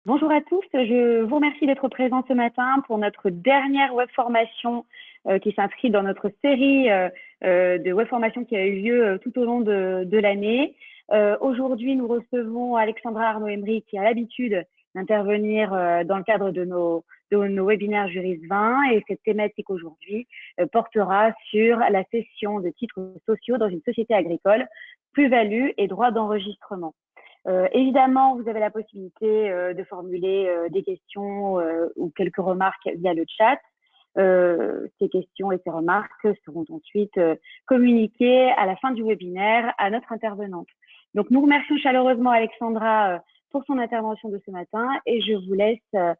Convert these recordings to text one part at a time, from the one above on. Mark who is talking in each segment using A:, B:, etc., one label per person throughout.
A: Bonjour à tous, je vous remercie d'être présents ce matin pour notre dernière web formation qui s'inscrit dans notre série de web formation qui a eu lieu tout au long de l'année. Aujourd'hui, nous recevons Alexandra Arnaud-Emery qui a l'habitude d'intervenir dans le cadre de nos webinaires Juris 20 et cette thématique aujourd'hui portera sur la cession de titres sociaux dans une société agricole, plus-value et droit d'enregistrement. Évidemment, vous avez la possibilité de formuler des questions ou quelques remarques via le chat. Ces questions et ces remarques seront ensuite communiquées à la fin du webinaire à notre intervenante. Donc, nous remercions chaleureusement Alexandra pour son intervention de ce matin et je vous laisse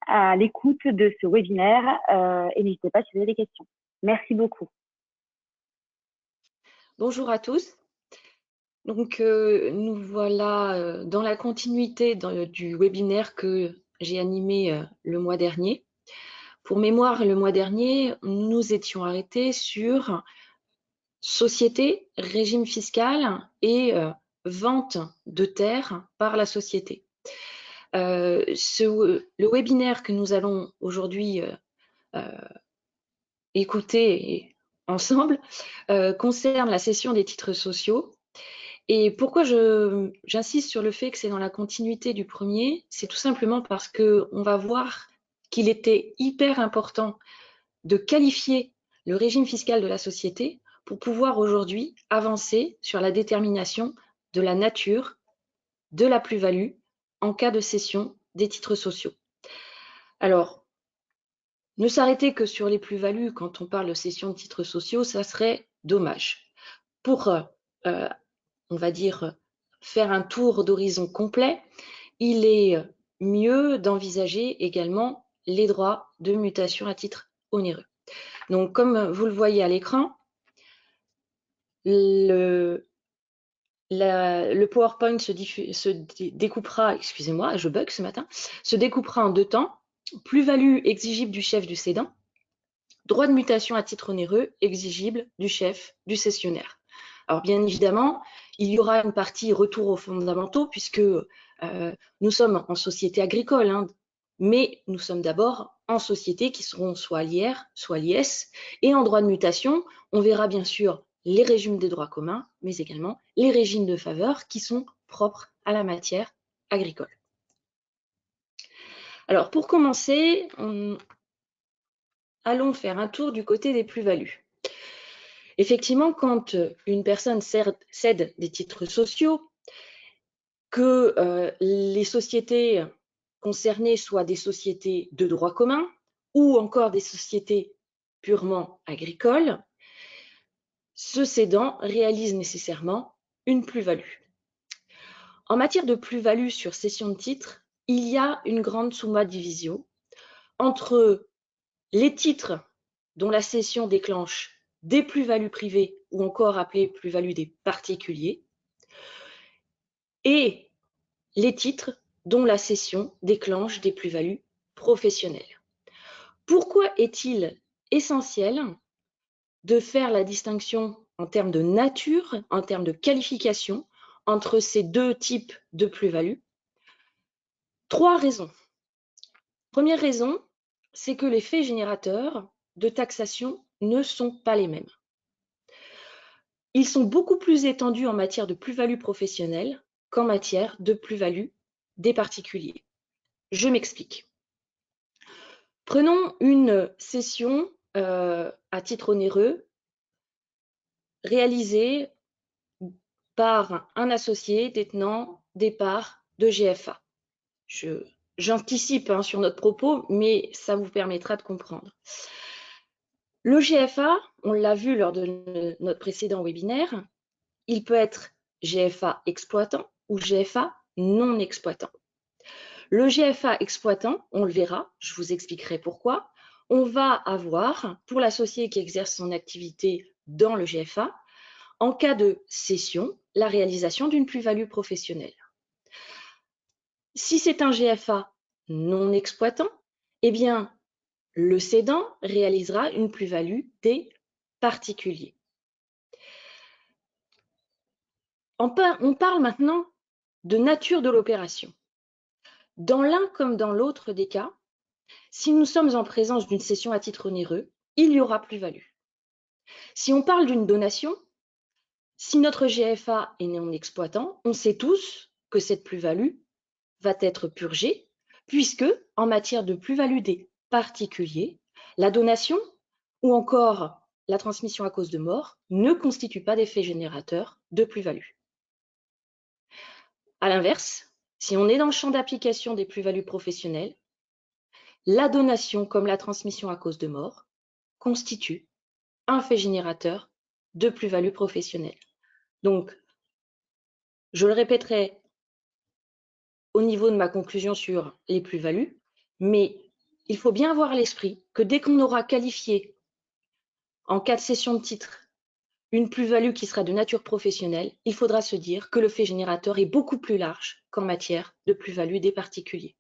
A: à l'écoute de ce webinaire et n'hésitez pas si vous avez des questions. Merci beaucoup.
B: Bonjour à tous. Donc, nous voilà dans la continuité du webinaire que j'ai animé le mois dernier. Pour mémoire, le mois dernier, nous étions arrêtés sur société, régime fiscal et vente de terres par la société. Le webinaire que nous allons aujourd'hui écouter ensemble concerne la cession des titres sociaux. Et pourquoi j'insiste sur le fait que c'est dans la continuité du premier, c'est tout simplement parce qu'on va voir qu'il était hyper important de qualifier le régime fiscal de la société pour pouvoir aujourd'hui avancer sur la détermination de la nature de la plus-value en cas de cession des titres sociaux. Alors, ne s'arrêter que sur les plus-values quand on parle de cession de titres sociaux, ça serait dommage. Pour on va dire, faire un tour d'horizon complet, il est mieux d'envisager également les droits de mutation à titre onéreux. Donc, comme vous le voyez à l'écran, le PowerPoint se découpera, excusez-moi, je bug ce matin, se découpera en deux temps. Plus-value exigible du chef du cédant, droit de mutation à titre onéreux exigible du chef du cessionnaire. Alors bien évidemment, il y aura une partie retour aux fondamentaux puisque nous sommes en société agricole, hein, mais nous sommes d'abord en société qui seront soit l'IR, soit l'IS. Et en droit de mutation, on verra bien sûr les régimes des droits communs, mais également les régimes de faveur qui sont propres à la matière agricole. Alors pour commencer, allons faire un tour du côté des plus-values. Effectivement, quand une personne cède des titres sociaux, que les sociétés concernées soient des sociétés de droit commun ou encore des sociétés purement agricoles, ce cédant réalise nécessairement une plus-value. En matière de plus-value sur cession de titres, il y a une grande summa divisio entre les titres dont la cession déclenche des plus-values privées ou encore appelées plus-values des particuliers et les titres dont la cession déclenche des plus-values professionnelles. Pourquoi est-il essentiel de faire la distinction en termes de nature, en termes de qualification entre ces deux types de plus-values? Trois raisons. Première raison, c'est que les faits générateurs de taxation ne sont pas les mêmes. Ils sont beaucoup plus étendus en matière de plus-value professionnelle qu'en matière de plus-value des particuliers. Je m'explique. Prenons une cession à titre onéreux réalisée par un associé détenant des parts de GFA. J'anticipe sur notre propos, mais ça vous permettra de comprendre. Le GFA, on l'a vu lors de notre précédent webinaire, il peut être GFA exploitant ou GFA non exploitant. Le GFA exploitant, on le verra, je vous expliquerai pourquoi, on va avoir, pour l'associé qui exerce son activité dans le GFA, en cas de cession, la réalisation d'une plus-value professionnelle. Si c'est un GFA non exploitant, eh bien, le cédant réalisera une plus-value des particuliers. On parle maintenant de nature de l'opération. Dans l'un comme dans l'autre des cas, si nous sommes en présence d'une cession à titre onéreux, il y aura plus-value. Si on parle d'une donation, si notre GFA est non exploitant, on sait tous que cette plus-value va être purgée, puisque en matière de plus-value des particuliers, la donation ou encore la transmission à cause de mort ne constitue pas d'effet générateur de plus-value. À l'inverse, si on est dans le champ d'application des plus-values professionnelles, la donation comme la transmission à cause de mort constitue un fait générateur de plus-value professionnelle. Donc, je le répéterai au niveau de ma conclusion sur les plus-values, mais il faut bien avoir à l'esprit que dès qu'on aura qualifié en cas de cession de titre une plus-value qui sera de nature professionnelle, il faudra se dire que le fait générateur est beaucoup plus large qu'en matière de plus-value des particuliers.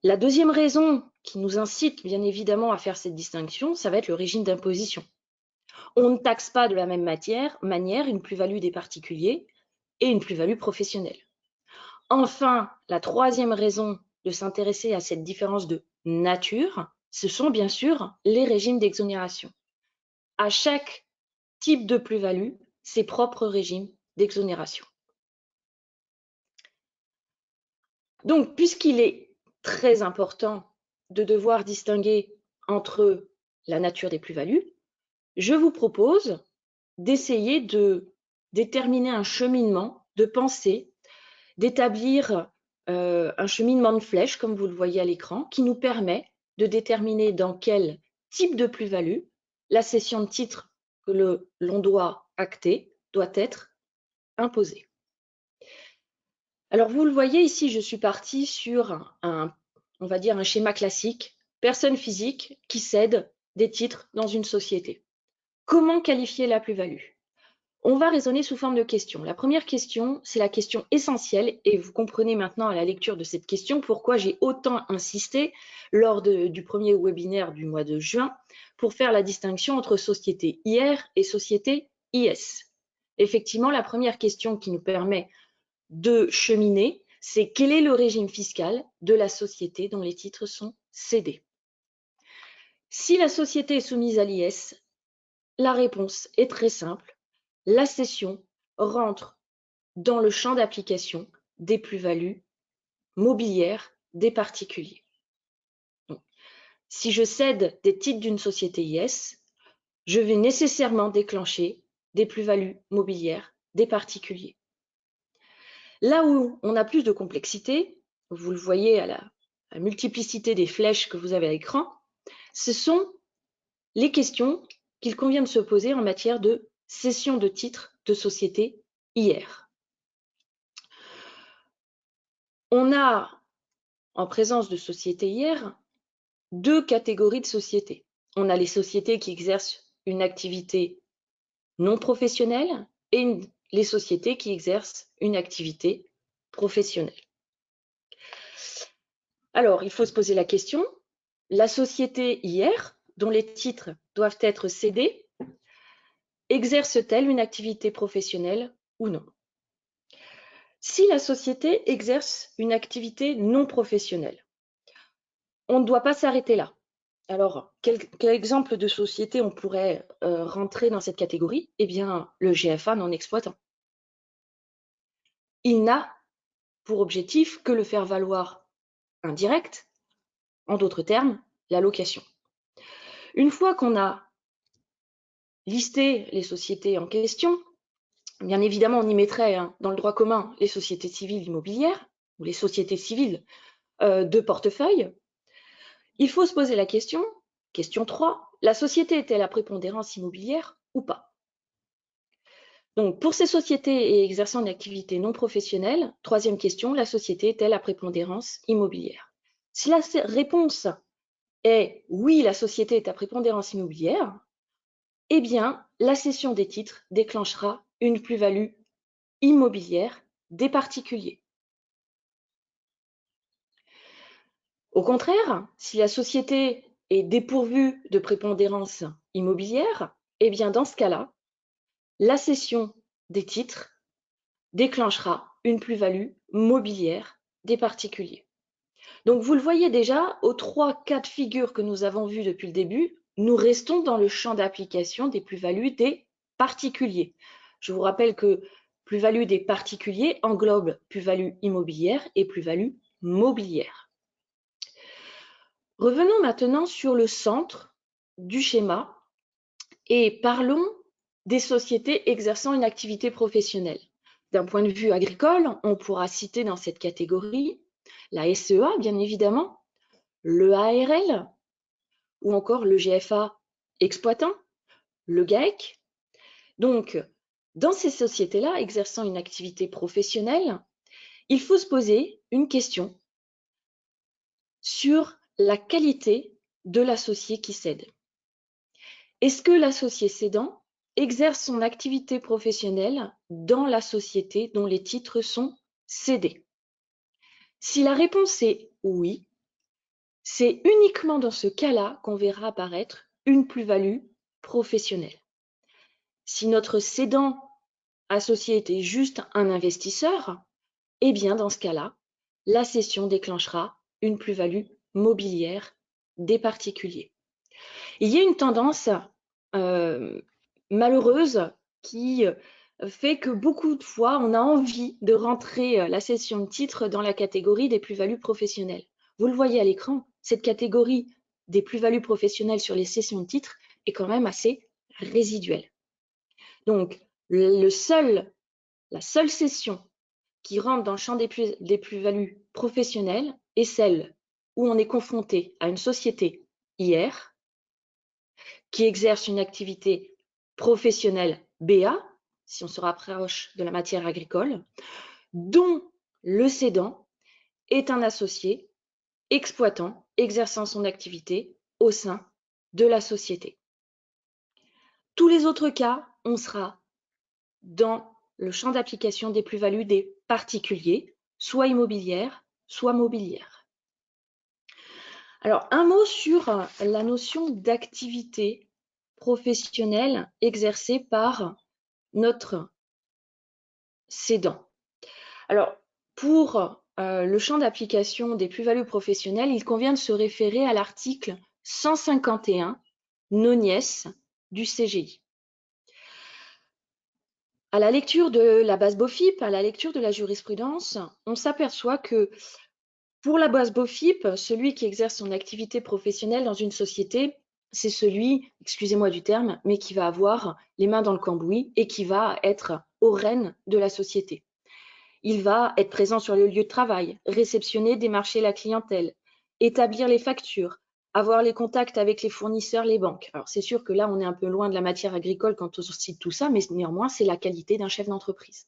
B: La deuxième raison qui nous incite bien évidemment à faire cette distinction, ça va être le régime d'imposition. On ne taxe pas de la même manière une plus-value des particuliers et une plus-value professionnelle. Enfin, la troisième raison de s'intéresser à cette différence de nature, ce sont bien sûr les régimes d'exonération. À chaque type de plus-value, ses propres régimes d'exonération. Donc, puisqu'il est très important de devoir distinguer entre la nature des plus-values, je vous propose d'essayer de déterminer un cheminement de pensée, d'établir un cheminement de flèche, comme vous le voyez à l'écran, qui nous permet de déterminer dans quel type de plus-value la cession de titre que l'on doit acter doit être imposée. Alors, vous le voyez ici, je suis partie sur on va dire un schéma classique, personne physique qui cède des titres dans une société. Comment qualifier la plus-value? On va raisonner sous forme de questions. La première question, c'est la question essentielle, et vous comprenez maintenant à la lecture de cette question pourquoi j'ai autant insisté lors du premier webinaire du mois de juin pour faire la distinction entre société IR et société IS. Effectivement, la première question qui nous permet de cheminer, c'est quel est le régime fiscal de la société dont les titres sont cédés. Si la société est soumise à l'IS, la réponse est très simple. La cession rentre dans le champ d'application des plus-values mobilières des particuliers. Donc, si je cède des titres d'une société IS, je vais nécessairement déclencher des plus-values mobilières des particuliers. Là où on a plus de complexité, vous le voyez à la multiplicité des flèches que vous avez à l'écran, ce sont les questions qu'il convient de se poser en matière de cession de titres de société IR. On a, en présence de sociétés IR, deux catégories de sociétés. On a les sociétés qui exercent une activité non professionnelle et les sociétés qui exercent une activité professionnelle. Alors, il faut se poser la question, la société IR, dont les titres doivent être cédés, exerce-t-elle une activité professionnelle ou non? Si la société exerce une activité non professionnelle, on ne doit pas s'arrêter là. Alors, quel exemple de société on pourrait rentrer dans cette catégorie? Eh bien, le GFA non exploitant. Il n'a pour objectif que le faire valoir indirect, en d'autres termes, la location. Une fois qu'on a listé les sociétés en question, bien évidemment, on y mettrait dans le droit commun les sociétés civiles immobilières ou les sociétés civiles de portefeuille. Il faut se poser la question 3, la société est-elle à prépondérance immobilière ou pas? Donc, pour ces sociétés exerçant une activité non professionnelle, troisième question, la société est-elle à prépondérance immobilière? Si la réponse est oui, la société est à prépondérance immobilière, eh bien, la cession des titres déclenchera une plus-value immobilière des particuliers. Au contraire, si la société est dépourvue de prépondérance immobilière, eh bien, dans ce cas-là, la cession des titres déclenchera une plus-value mobilière des particuliers. Donc, vous le voyez déjà, aux 3 cas de figure que nous avons vus depuis le début, nous restons dans le champ d'application des plus-values des particuliers. Je vous rappelle que plus-value des particuliers englobe plus-value immobilière et plus-value mobilière. Revenons maintenant sur le centre du schéma et parlons des sociétés exerçant une activité professionnelle. D'un point de vue agricole, on pourra citer dans cette catégorie la SEA, bien évidemment, le ARL ou encore le GFA exploitant, le GAEC. Donc, dans ces sociétés-là, exerçant une activité professionnelle, il faut se poser une question sur la qualité de l'associé qui cède. Est-ce que l'associé cédant exerce son activité professionnelle dans la société dont les titres sont cédés? Si la réponse est oui, c'est uniquement dans ce cas-là qu'on verra apparaître une plus-value professionnelle. Si notre cédant associé était juste un investisseur, eh bien dans ce cas-là, la cession déclenchera une plus-value mobilière des particuliers. Il y a une tendance malheureuse qui fait que beaucoup de fois, on a envie de rentrer la cession de titres dans la catégorie des plus-values professionnelles. Vous le voyez à l'écran, cette catégorie des plus-values professionnelles sur les cessions de titres est quand même assez résiduelle. Donc, la seule cession qui rentre dans le champ des plus-values professionnelles est celle où on est confronté à une société IR qui exerce une activité professionnelle BA, si on se rapproche de la matière agricole, dont le cédant est un associé exploitant exerçant son activité au sein de la société. Tous les autres cas, on sera dans le champ d'application des plus-values des particuliers, soit immobilières, soit mobilières. Alors, un mot sur la notion d'activité professionnelle exercée par notre cédant. Alors, pour le champ d'application des plus-values professionnelles, il convient de se référer à l'article 151 nonies du CGI. À la lecture de la base BOFIP, à la lecture de la jurisprudence, on s'aperçoit que pour la base BOFIP, celui qui exerce son activité professionnelle dans une société, c'est celui, excusez-moi du terme, mais qui va avoir les mains dans le cambouis et qui va être aux rênes de la société. Il va être présent sur le lieu de travail, réceptionner, démarcher la clientèle, établir les factures, avoir les contacts avec les fournisseurs, les banques. Alors c'est sûr que là, on est un peu loin de la matière agricole quand on cite tout ça, mais néanmoins, c'est la qualité d'un chef d'entreprise.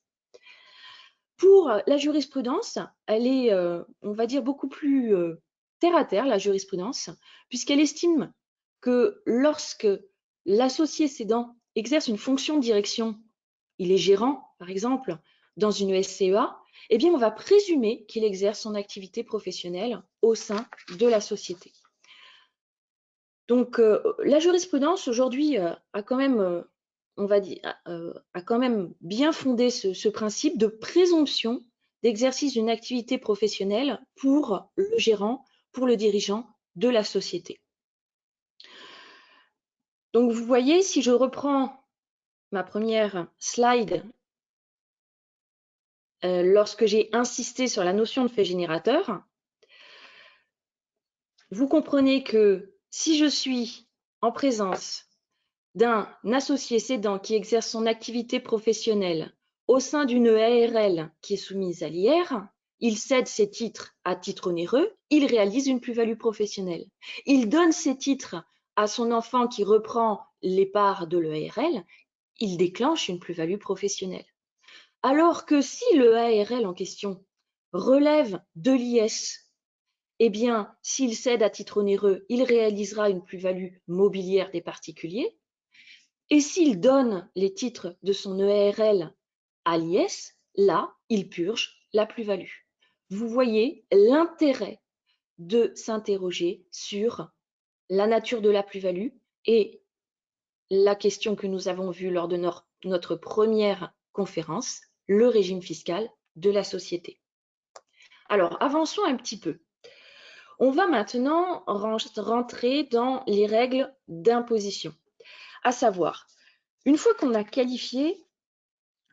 B: Pour la jurisprudence, elle est, on va dire, beaucoup plus terre à terre, la jurisprudence, puisqu'elle estime que lorsque l'associé cédant exerce une fonction de direction, il est gérant, par exemple, dans une SCEA, eh bien, on va présumer qu'il exerce son activité professionnelle au sein de la société. Donc, la jurisprudence aujourd'hui a quand même, on va dire, a quand même bien fondé ce principe de présomption d'exercice d'une activité professionnelle pour le gérant, pour le dirigeant de la société. Donc, vous voyez, si je reprends ma première slide, lorsque j'ai insisté sur la notion de fait générateur, vous comprenez que si je suis en présence d'un associé cédant qui exerce son activité professionnelle au sein d'une ARL qui est soumise à l'IR, il cède ses titres à titre onéreux, il réalise une plus-value professionnelle. Il donne ses titres à son enfant qui reprend les parts de l'EARL, il déclenche une plus-value professionnelle. Alors que si le ARL en question relève de l'IS, eh bien, s'il cède à titre onéreux, il réalisera une plus-value mobilière des particuliers. Et s'il donne les titres de son EARL à l'IS, là, il purge la plus-value. Vous voyez l'intérêt de s'interroger sur la nature de la plus-value et la question que nous avons vue lors de notre première conférence, le régime fiscal de la société. Alors, avançons un petit peu. On va maintenant rentrer dans les règles d'imposition, à savoir, une fois qu'on a qualifié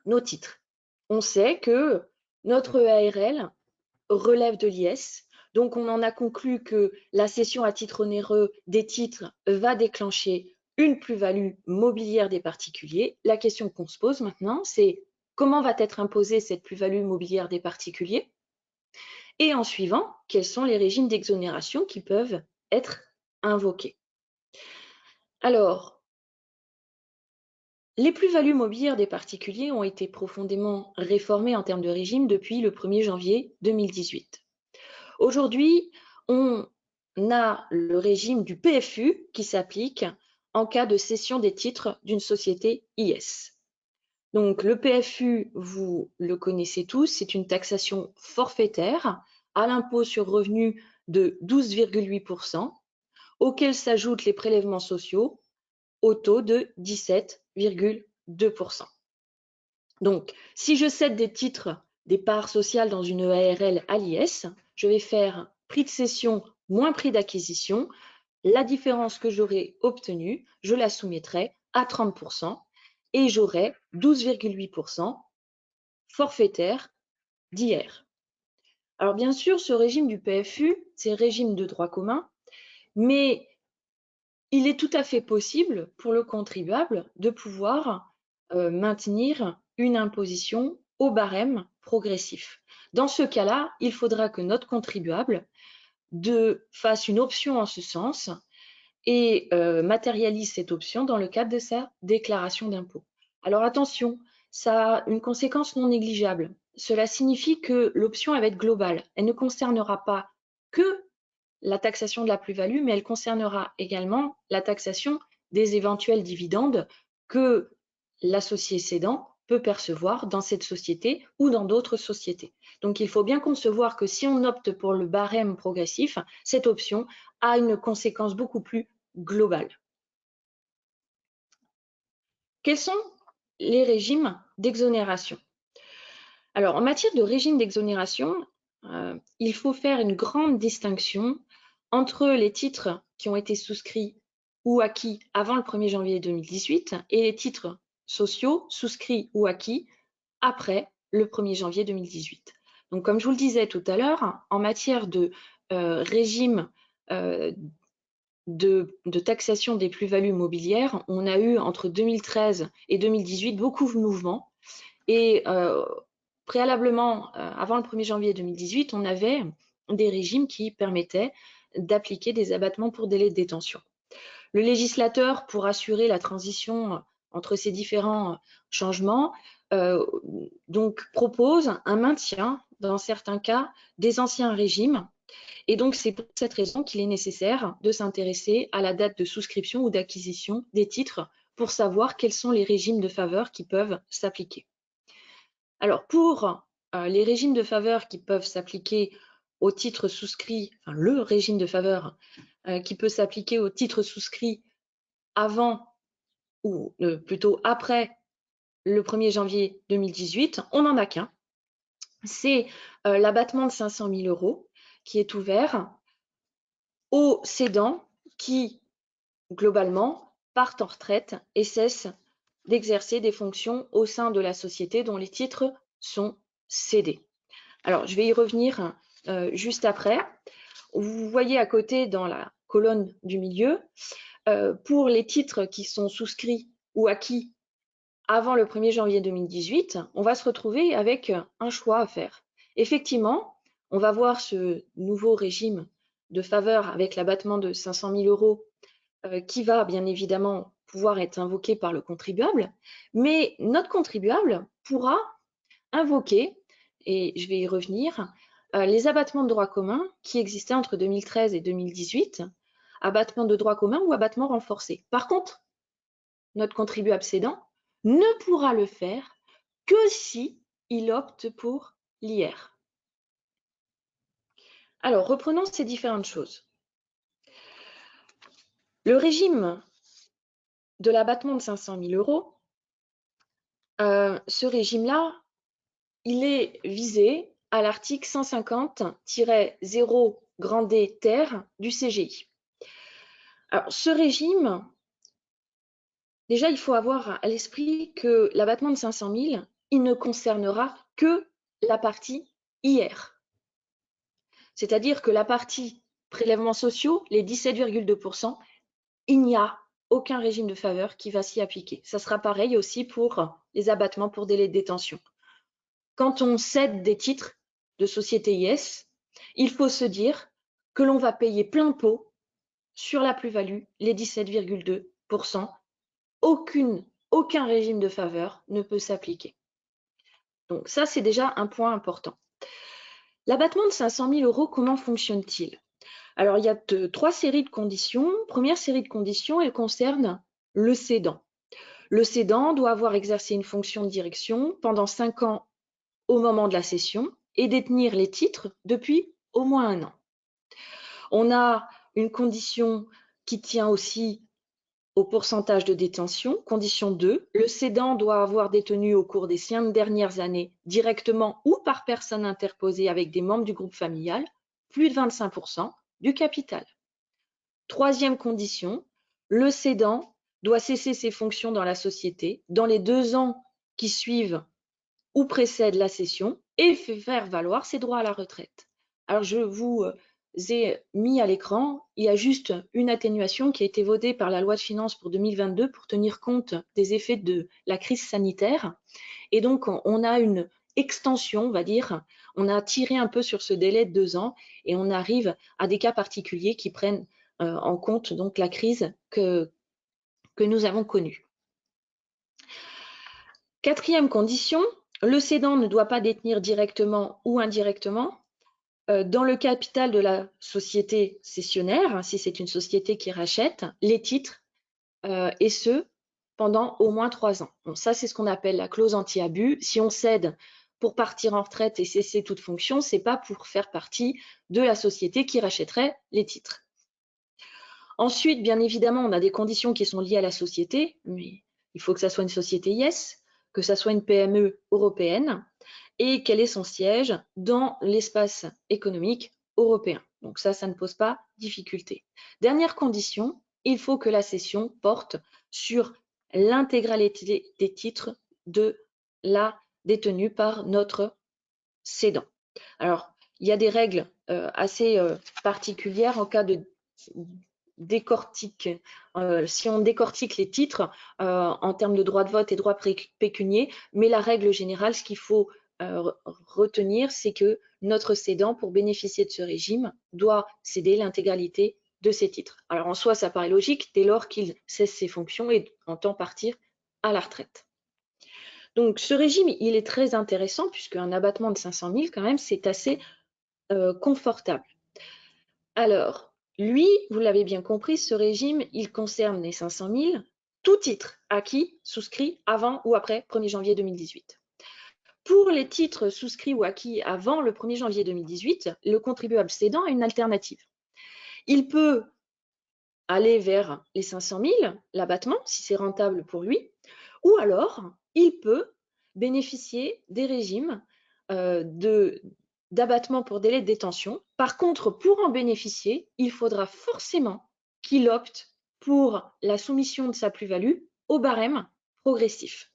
B: nos titres, on sait que notre EARL relève de l'IS, donc on en a conclu que la cession à titre onéreux des titres va déclencher une plus-value mobilière des particuliers. La question qu'on se pose maintenant, c'est comment va être imposée cette plus-value mobilière des particuliers? Et en suivant, quels sont les régimes d'exonération qui peuvent être invoqués? Alors, les plus-values mobilières des particuliers ont été profondément réformées en termes de régime depuis le 1er janvier 2018. Aujourd'hui, on a le régime du PFU qui s'applique en cas de cession des titres d'une société IS. Donc le PFU, vous le connaissez tous, c'est une taxation forfaitaire à l'impôt sur revenu de 12,8%, auquel s'ajoutent les prélèvements sociaux au taux de 17,2%. Donc, si je cède des titres, des parts sociales dans une EARL à l'IS, je vais faire prix de cession moins prix d'acquisition. La différence que j'aurai obtenue, je la soumettrai à 30% et j'aurai 12,8% forfaitaire d'IR. Alors bien sûr, ce régime du PFU, c'est régime de droit commun, mais il est tout à fait possible pour le contribuable de pouvoir maintenir une imposition au barème progressif. Dans ce cas-là, il faudra que notre contribuable fasse une option en ce sens et matérialise cette option dans le cadre de sa déclaration d'impôt. Alors attention, ça a une conséquence non négligeable. Cela signifie que l'option va être globale. Elle ne concernera pas que la taxation de la plus-value, mais elle concernera également la taxation des éventuels dividendes que l'associé cédant peut percevoir dans cette société ou dans d'autres sociétés. Donc il faut bien concevoir que si on opte pour le barème progressif, cette option a une conséquence beaucoup plus globale. Quels sont les régimes d'exonération? Alors en matière de régime d'exonération, il faut faire une grande distinction entre les titres qui ont été souscrits ou acquis avant le 1er janvier 2018 et les titres sociaux souscrits ou acquis après le 1er janvier 2018. Donc, comme je vous le disais tout à l'heure, en matière de régime de taxation des plus-values mobilières, on a eu entre 2013 et 2018 beaucoup de mouvements. Et préalablement, avant le 1er janvier 2018, on avait des régimes qui permettaient d'appliquer des abattements pour délai de détention. Le législateur, pour assurer la transition entre ces différents changements, donc propose un maintien, dans certains cas, des anciens régimes. Et donc, c'est pour cette raison qu'il est nécessaire de s'intéresser à la date de souscription ou d'acquisition des titres pour savoir quels sont les régimes de faveur qui peuvent s'appliquer. Alors, pour les régimes de faveur qui peuvent s'appliquer aux titres souscrits, enfin, le régime de faveur qui peut s'appliquer aux titres souscrits avant ou plutôt après le 1er janvier 2018, on n'en a qu'un. C'est l'abattement de 500 000 € qui est ouvert aux cédants qui, globalement, partent en retraite et cessent d'exercer des fonctions au sein de la société dont les titres sont cédés. Alors, je vais y revenir juste après. Vous voyez à côté, dans la colonne du milieu, pour les titres qui sont souscrits ou acquis avant le 1er janvier 2018, on va se retrouver avec un choix à faire. Effectivement, on va voir ce nouveau régime de faveur avec l'abattement de 500 000 € qui va bien évidemment pouvoir être invoqué par le contribuable, mais notre contribuable pourra invoquer, et je vais y revenir, les abattements de droit commun qui existaient entre 2013 et 2018, abattement de droit commun ou abattement renforcé. Par contre, notre contribuable cédant ne pourra le faire que si il opte pour l'IR. Alors, reprenons ces différentes choses. Le régime de l'abattement de 500 000 €, ce régime-là, il est visé à l'article 150-0 D ter du CGI. Alors, ce régime, déjà, il faut avoir à l'esprit que l'abattement de 500 000, il ne concernera que la partie IR. C'est-à-dire que la partie prélèvements sociaux, les 17,2%, il n'y a aucun régime de faveur qui va s'y appliquer. Ça sera pareil aussi pour les abattements pour délai de détention. Quand on cède des titres de société IS, il faut se dire que l'on va payer plein pot sur la plus-value, les 17,2%. Aucun régime de faveur ne peut s'appliquer. Donc ça, c'est déjà un point important. L'abattement de 500 000 €, comment fonctionne-t-il? Alors, il y a trois séries de conditions. Première série de conditions, elle concerne le cédant. Le cédant doit avoir exercé une fonction de direction pendant 5 ans au moment de la cession et détenir les titres depuis au moins 1 an. On a une condition qui tient aussi au pourcentage de détention. Condition 2, le cédant doit avoir détenu au cours des 5 dernières années, directement ou par personne interposée avec des membres du groupe familial, plus de 25% du capital. Troisième condition, le cédant doit cesser ses fonctions dans la société dans les 2 ans qui suivent ou précèdent la cession et faire valoir ses droits à la retraite. Alors, je vous ai mis à l'écran, il y a juste une atténuation qui a été votée par la loi de finances pour 2022 pour tenir compte des effets de la crise sanitaire. Et donc, on a une extension, on va dire, on a tiré un peu sur ce délai de 2 ans et on arrive à des cas particuliers qui prennent en compte donc la crise que nous avons connue. Quatrième condition, le cédant ne doit pas détenir directement ou indirectement dans le capital de la société cessionnaire, si c'est une société qui rachète, les titres, et ce, pendant au moins 3 ans. Bon, ça, c'est ce qu'on appelle la clause anti-abus. Si on cède pour partir en retraite et cesser toute fonction, ce n'est pas pour faire partie de la société qui rachèterait les titres. Ensuite, bien évidemment, on a des conditions qui sont liées à la société, mais il faut que ça soit une société IS, que ça soit une PME européenne et qu'elle ait son siège dans l'espace économique européen. Donc ça ne pose pas difficulté. Dernière condition, il faut que la cession porte sur l'intégralité des titres détenus par notre cédant. Alors, il y a des règles assez particulières en cas de décortique. Si on décortique les titres en termes de droit de vote et droits pécuniaires, mais la règle générale, ce qu'il faut retenir, c'est que notre cédant, pour bénéficier de ce régime, doit céder l'intégralité de ses titres. Alors en soi, ça paraît logique dès lors qu'il cesse ses fonctions et entend partir à la retraite. Donc ce régime, il est très intéressant puisque un abattement de 500 000, quand même, c'est assez confortable. Alors, lui, vous l'avez bien compris, ce régime, il concerne les 500 000, tout titre acquis, souscrit avant ou après 1er janvier 2018. Pour les titres souscrits ou acquis avant le 1er janvier 2018, le contribuable cédant a une alternative. Il peut aller vers les 500 000, l'abattement, si c'est rentable pour lui, ou alors il peut bénéficier des régimes d'abattement pour délai de détention. Par contre, pour en bénéficier, il faudra forcément qu'il opte pour la soumission de sa plus-value au barème progressif.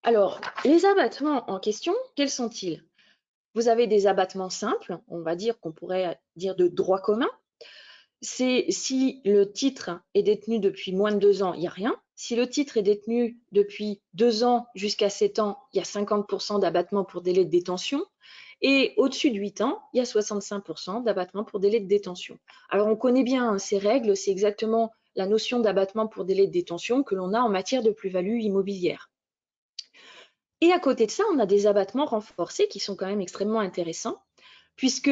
B: Alors, les abattements en question, quels sont-ils? Vous avez des abattements simples, on va dire qu'on pourrait dire de droit commun. C'est si le titre est détenu depuis moins de 2 ans, il n'y a rien. Si le titre est détenu depuis 2 ans jusqu'à 7 ans, il y a 50% d'abattement pour délai de détention. Et au-dessus de 8 ans, il y a 65% d'abattement pour délai de détention. Alors on connaît bien ces règles, c'est exactement la notion d'abattement pour délai de détention que l'on a en matière de plus-value immobilière. Et à côté de ça, on a des abattements renforcés qui sont quand même extrêmement intéressants, puisque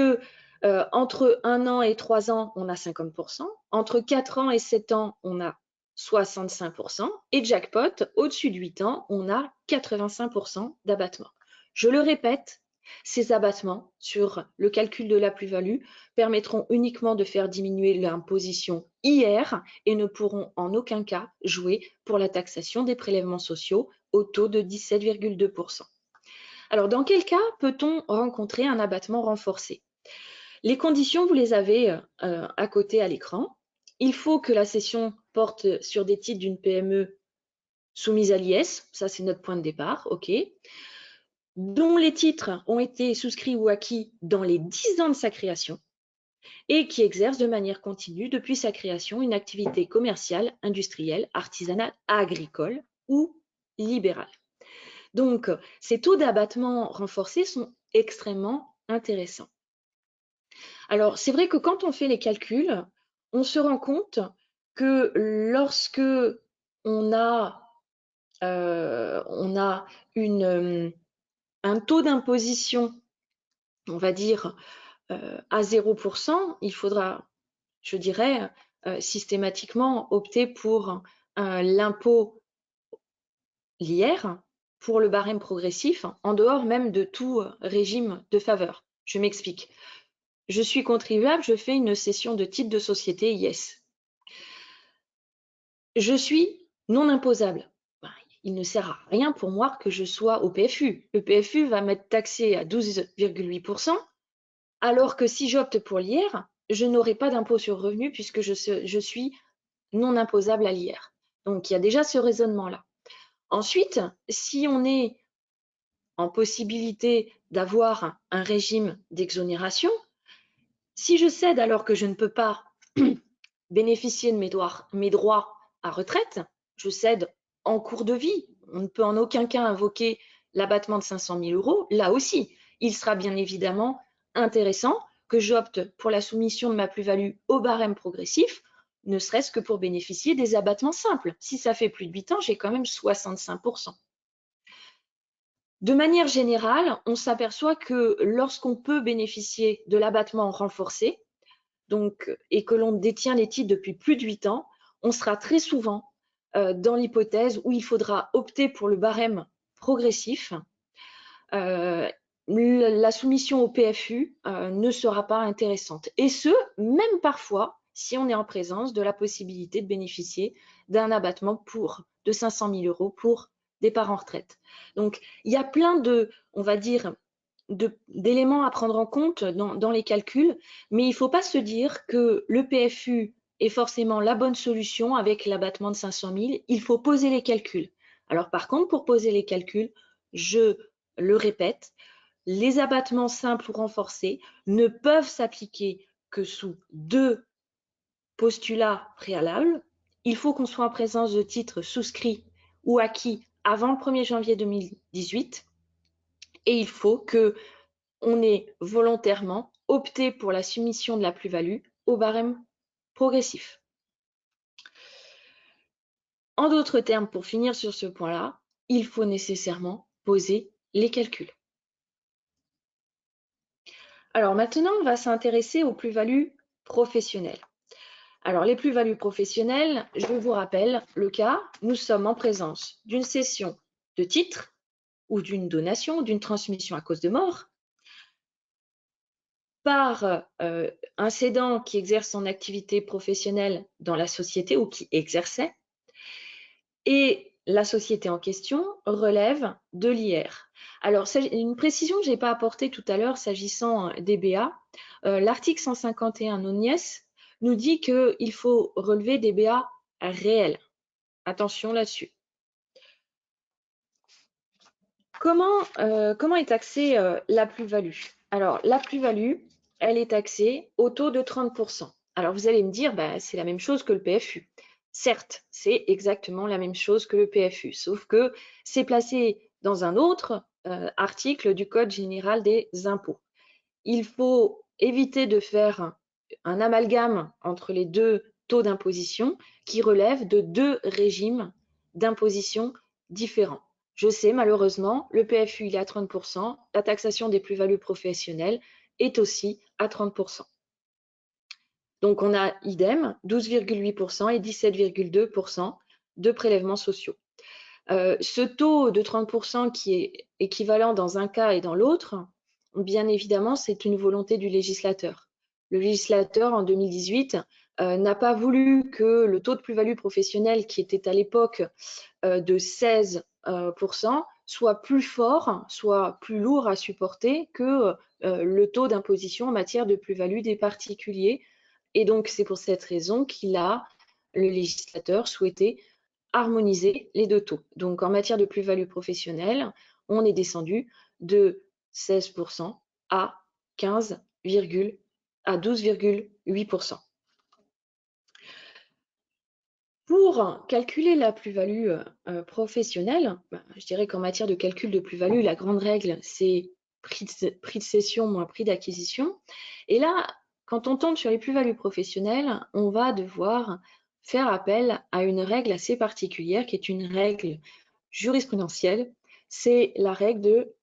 B: entre 1 an et 3 ans, on a 50%, entre 4 ans et 7 ans, on a 65%, et jackpot, au-dessus de 8 ans, on a 85% d'abattement. Je le répète, ces abattements sur le calcul de la plus-value permettront uniquement de faire diminuer l'imposition IR et ne pourront en aucun cas jouer pour la taxation des prélèvements sociaux au taux de 17,2%. Alors, dans quel cas peut-on rencontrer un abattement renforcé? Les conditions, vous les avez à côté à l'écran. Il faut que la cession porte sur des titres d'une PME soumise à l'IS, ça c'est notre point de départ, ok, dont les titres ont été souscrits ou acquis dans les 10 ans de sa création et qui exerce de manière continue depuis sa création une activité commerciale, industrielle, artisanale, agricole ou libérale. Donc, ces taux d'abattement renforcés sont extrêmement intéressants. Alors, c'est vrai que quand on fait les calculs, on se rend compte que lorsque on a, un taux d'imposition, on va dire, à 0%, il faudra, je dirais, systématiquement opter pour l'impôt l'IR, pour le barème progressif, en dehors même de tout régime de faveur. Je m'explique. Je suis contribuable, je fais une cession de titre de société IS. Je suis non imposable. Il ne sert à rien pour moi que je sois au PFU. Le PFU va m'être taxé à 12,8%, alors que si j'opte pour l'IR, je n'aurai pas d'impôt sur le revenu puisque je suis non imposable à l'IR. Donc, il y a déjà ce raisonnement-là. Ensuite, si on est en possibilité d'avoir un régime d'exonération, si je cède alors que je ne peux pas bénéficier de mes droits à retraite, je cède en cours de vie. On ne peut en aucun cas invoquer l'abattement de 500 000 euros. Là aussi, il sera bien évidemment intéressant que j'opte pour la soumission de ma plus-value au barème progressif, ne serait-ce que pour bénéficier des abattements simples. Si ça fait plus de 8 ans, j'ai quand même 65%. De manière générale, on s'aperçoit que lorsqu'on peut bénéficier de l'abattement renforcé, donc, et que l'on détient les titres depuis plus de 8 ans, on sera très souvent dans l'hypothèse où il faudra opter pour le barème progressif. La soumission au PFU ne sera pas intéressante. Et ce, même parfois, si on est en présence de la possibilité de bénéficier d'un abattement de 500 000 euros pour départ en retraite. Donc, il y a plein de, on va dire, d'éléments à prendre en compte dans les calculs, mais il ne faut pas se dire que le PFU est forcément la bonne solution avec l'abattement de 500 000. Il faut poser les calculs. Alors par contre, pour poser les calculs, je le répète, les abattements simples ou renforcés ne peuvent s'appliquer que sous 2 postulats préalables. Il faut qu'on soit en présence de titres souscrits ou acquis avant le 1er janvier 2018 et il faut qu'on ait volontairement opté pour la soumission de la plus-value au barème progressif. En d'autres termes, pour finir sur ce point-là, il faut nécessairement poser les calculs. Alors maintenant, on va s'intéresser aux plus-values professionnelles. Alors les plus-values professionnelles, je vous rappelle le cas, nous sommes en présence d'une cession de titre ou d'une donation, d'une transmission à cause de mort, par un cédant qui exerce son activité professionnelle dans la société ou qui exerçait, et la société en question relève de l'IR. Alors, une précision que je n'ai pas apportée tout à l'heure s'agissant des BA, l'article 151 non-nies nous dit qu'il faut relever des BA réels. Attention là-dessus. Comment est taxée la plus-value? Alors, la plus-value, elle est taxée au taux de 30%. Alors, vous allez me dire, c'est la même chose que le PFU. Certes, c'est exactement la même chose que le PFU, sauf que c'est placé dans un autre article du Code général des impôts. Il faut éviter de faire un amalgame entre les deux taux d'imposition qui relèvent de 2 régimes d'imposition différents. Je sais, malheureusement, le PFU il est à 30%, la taxation des plus-values professionnelles est aussi à 30%. Donc, on a idem 12,8% et 17,2% de prélèvements sociaux. Ce taux de 30% qui est équivalent dans un cas et dans l'autre, bien évidemment, c'est une volonté du législateur. Le législateur, en 2018, n'a pas voulu que le taux de plus-value professionnelle, qui était à l'époque de 16%, soit plus fort, soit plus lourd à supporter que le taux d'imposition en matière de plus-value des particuliers. Et donc, c'est pour cette raison le législateur, souhaité harmoniser les deux taux. Donc, en matière de plus-value professionnelle, on est descendu de 16% à 12,8%. Pour calculer la plus-value professionnelle, je dirais qu'en matière de calcul de plus-value, la grande règle, c'est prix de cession moins prix d'acquisition. Et là, quand on tombe sur les plus-values professionnelles, on va devoir faire appel à une règle assez particulière qui est une règle jurisprudentielle. C'est la règle de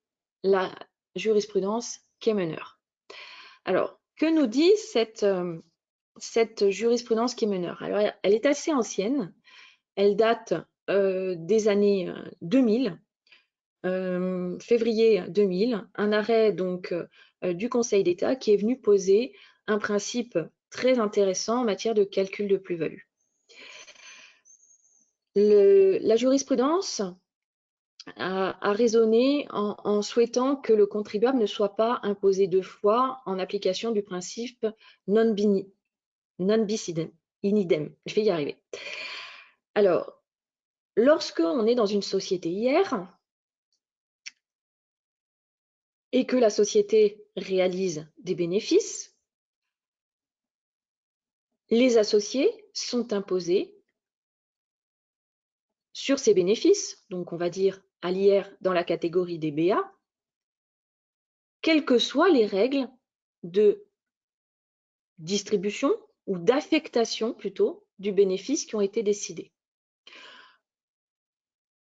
B: la jurisprudence Kemener. Alors, que nous dit cette jurisprudence Kemener? Alors, elle est assez ancienne. Elle date des années 2000, février 2000, un arrêt donc du Conseil d'État qui est venu poser un principe très intéressant en matière de calcul de plus-value. La jurisprudence a raisonné en souhaitant que le contribuable ne soit pas imposé deux fois en application du principe non bis in idem. Je vais y arriver. Alors, lorsqu'on est dans une société hier et que la société réalise des bénéfices, les associés sont imposés sur ces bénéfices, donc on va dire à l'IR dans la catégorie des BA, quelles que soient les règles de distribution ou d'affectation plutôt du bénéfice qui ont été décidées.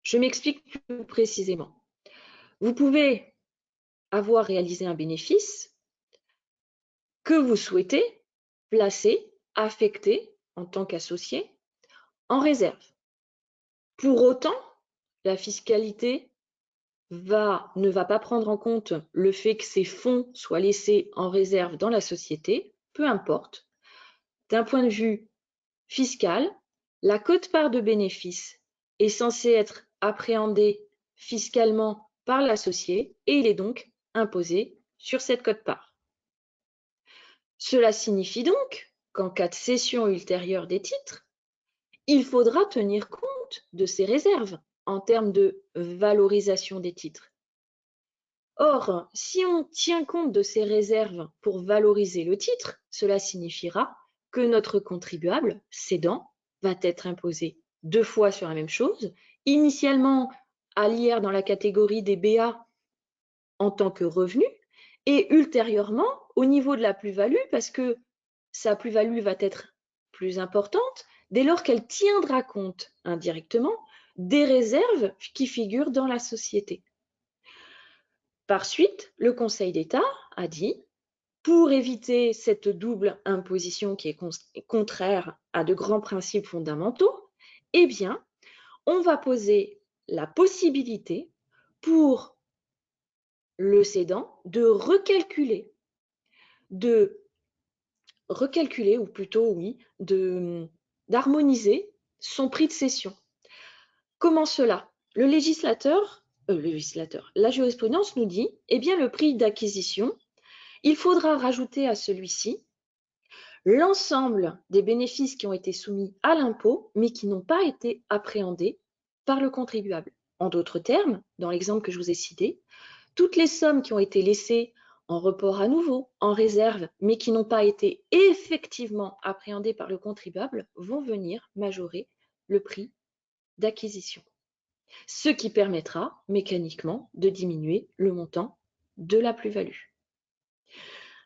B: Je m'explique plus précisément. Vous pouvez avoir réalisé un bénéfice que vous souhaitez placer, affecter en tant qu'associé en réserve. Pour autant, la fiscalité ne va pas prendre en compte le fait que ces fonds soient laissés en réserve dans la société, peu importe. D'un point de vue fiscal, la quote-part de bénéfice est censée être appréhendée fiscalement par l'associé et il est donc imposé sur cette quote-part. Cela signifie donc qu'en cas de cession ultérieure des titres, il faudra tenir compte de ces réserves en termes de valorisation des titres. Or, si on tient compte de ces réserves pour valoriser le titre, cela signifiera que notre contribuable cédant va être imposé deux fois sur la même chose, initialement à l'IR dans la catégorie des BA en tant que revenu, et ultérieurement au niveau de la plus-value, parce que sa plus-value va être plus importante dès lors qu'elle tiendra compte indirectement des réserves qui figurent dans la société. Par suite, le Conseil d'État a dit, pour éviter cette double imposition qui est contraire à de grands principes fondamentaux, eh bien, on va poser la possibilité pour le cédant de recalculer, ou plutôt, oui, d'harmoniser son prix de cession. Comment cela? La jurisprudence nous dit, eh bien, le prix d'acquisition, il faudra rajouter à celui-ci l'ensemble des bénéfices qui ont été soumis à l'impôt, mais qui n'ont pas été appréhendés par le contribuable. En d'autres termes, dans l'exemple que je vous ai cité, toutes les sommes qui ont été laissées en report à nouveau, en réserve, mais qui n'ont pas été effectivement appréhendées par le contribuable, vont venir majorer le prix d'acquisition. Ce qui permettra mécaniquement de diminuer le montant de la plus-value.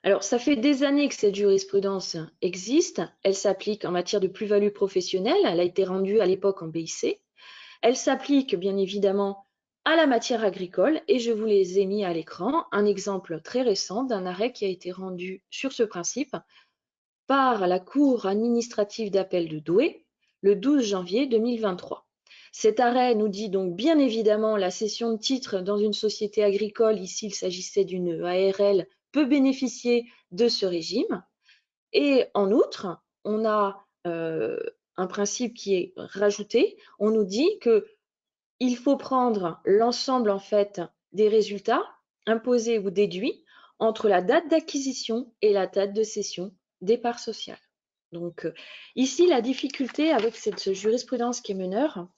B: Alors, ça fait des années que cette jurisprudence existe. Elle s'applique en matière de plus-value professionnelle. Elle a été rendue à l'époque en BIC. Elle s'applique bien évidemment à la matière agricole et je vous les ai mis à l'écran un exemple très récent d'un arrêt qui a été rendu sur ce principe par la Cour administrative d'appel de Douai le 12 janvier 2023. Cet arrêt nous dit donc bien évidemment la cession de titres dans une société agricole, ici il s'agissait d'une ARL, peut bénéficier de ce régime. Et en outre, on a un principe qui est rajouté, on nous dit que il faut prendre l'ensemble en fait des résultats imposés ou déduits entre la date d'acquisition et la date de cession des parts sociales. Donc ici, la difficulté avec cette jurisprudence qui est meneur,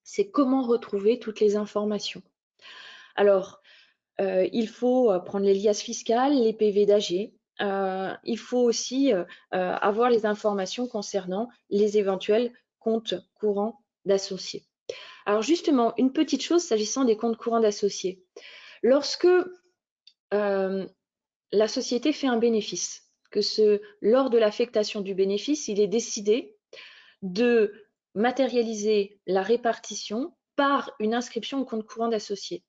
B: c'est comment retrouver toutes les informations. Alors, il faut prendre les liasses fiscales, les PV d'AG. Il faut aussi avoir les informations concernant les éventuels comptes courants d'associés. Alors justement, une petite chose s'agissant des comptes courants d'associés. Lorsque la société fait un bénéfice, lors de l'affectation du bénéfice, il est décidé de matérialiser la répartition par une inscription au compte courant d'associés.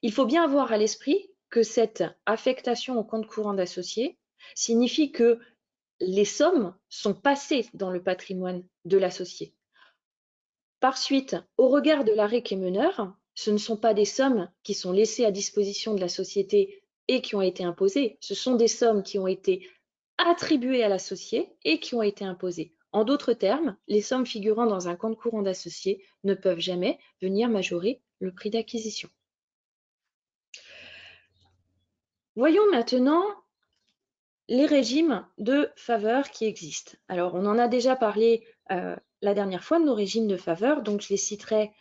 B: Il faut bien avoir à l'esprit que cette affectation au compte courant d'associés signifie que les sommes sont passées dans le patrimoine de l'associé. Par suite, au regard de l'arrêt qui est meneur, ce ne sont pas des sommes qui sont laissées à disposition de la société et qui ont été imposées, ce sont des sommes qui ont été attribuées à l'associé et qui ont été imposées. En d'autres termes, les sommes figurant dans un compte courant d'associé ne peuvent jamais venir majorer le prix d'acquisition. Voyons maintenant les régimes de faveur qui existent. Alors, on en a déjà parlé la dernière fois de nos régimes de faveur, donc je les citerai